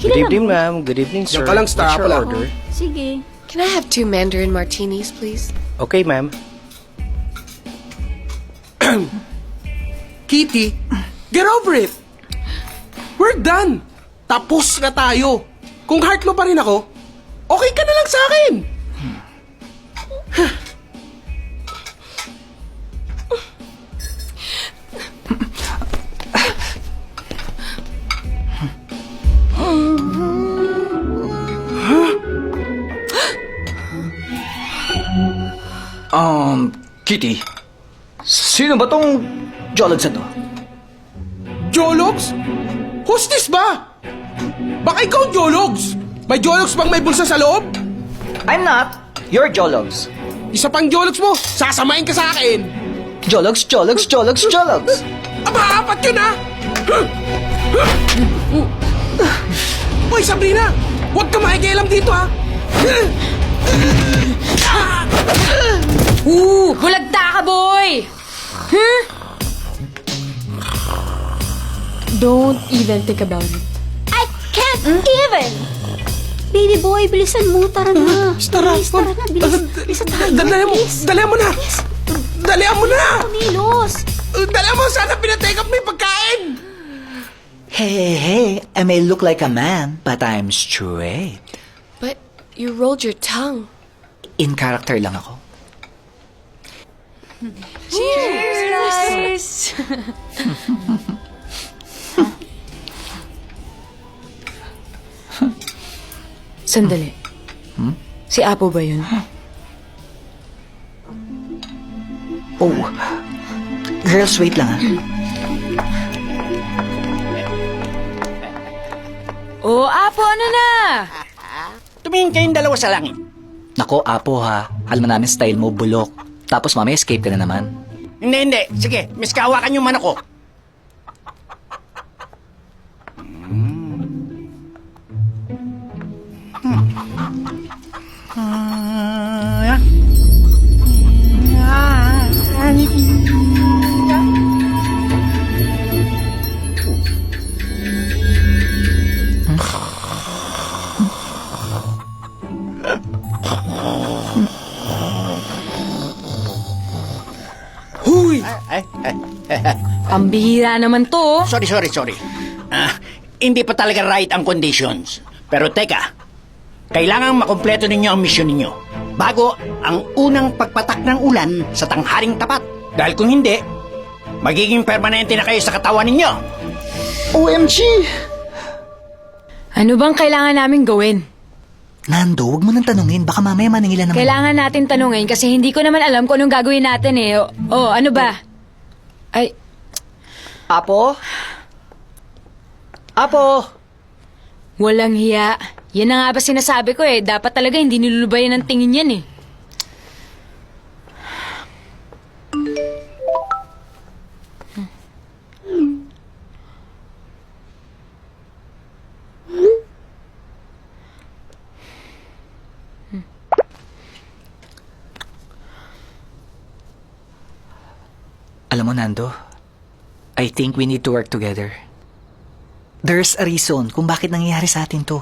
Good Kilala evening, mo? ma'am. Good evening, sir. Diyan ka lang, staff. What's your Wala. order? Sige. Can I have 2 Mandarin martinis, please? Okay, ma'am. Kitty, get over it. We're done. Tapos na tayo. Kung heart mo pa rin ako, okay ka na lang sa akin. Kitty, sino ba tong Jologs na to? Jologs? Hostess ba? Baka ikaw Jologs. May Jologs bang may bulsa sa loob? I'm not. You're Jologs. Isa pang Jologs mo, sasamain ka sa akin. Jologs, Jologs, Jologs, Jologs. Aba, apat yun ha! Hoy, Sabrina! Huwag ka makikialam dito ha! Bulagta ka, boy! Don't even think about it. I can't even! Baby boy, bilisan mo. Tara na. Tara, Bilis, tara na. Bilis. Bilisan tayo. Dalihan mo! Bilis. Dalihan mo na! Dalihan mo na! Kumilos. Dalihan mo! Sana pinatake up mo yung pagkain! Hey, I may look like a man, but I'm straight. But you rolled your tongue. In character lang ako. Cheers! Sandali. Si Apo ba yun? Oh, girls, wait lang ah. Oh, Apo, ano na? Tumingin kayong dalawa sa langit. Nako, Apo ha. Alam na namin style mo, bulok. Tapos mamaya escape ka na naman. Hindi. Sige, miss kahawakan yung manok ko. Huy! Pambihira naman to. Sorry. Hindi pa talaga right ang conditions. Pero teka, kailangang makumpleto ninyo ang mission ninyo bago ang unang pagpatak ng ulan sa tanghaling tapat. Dahil kung hindi, magiging permanente na kayo sa katawan ninyo. OMG! Ano bang kailangan namin gawin? Nando, huwag mo nang tanungin. Baka mamaya manangilan naman. Kailangan natin tanungin kasi hindi ko naman alam kung anong gagawin natin eh. Ano ba? Ay, Apo? Apo? walang hiya. Yan na nga ba sinasabi ko eh. Dapat talaga hindi nilulubayan ng tingin yan eh. Alam mo, Nando, I think we need to work together. There's a reason kung bakit nangyayari sa atin to.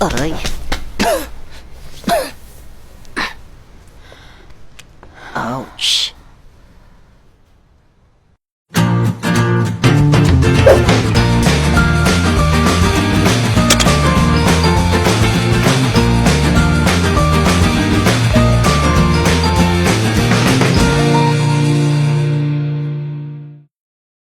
Aray. Ouch.